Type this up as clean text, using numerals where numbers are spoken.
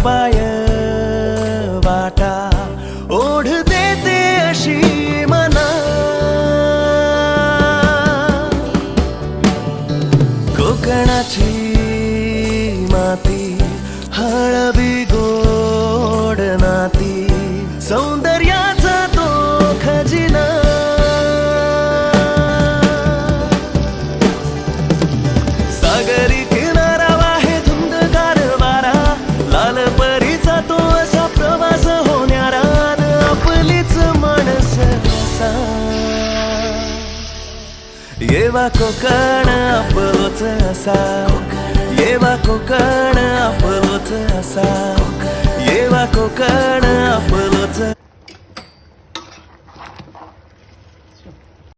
पाय वाटा ओढ देते अशी मना कोकणाची माती हळवी गोड नाती सौंदर्याचा तो खजिना सागरी किनारा वाहे धुंदगार वारा लाल परीचा तो असा प्रवास होणारा आपलीच माणस असा येवा कोकण आपलोच असा येवा कोकण आपलोच असा येवा कोकण आपलोच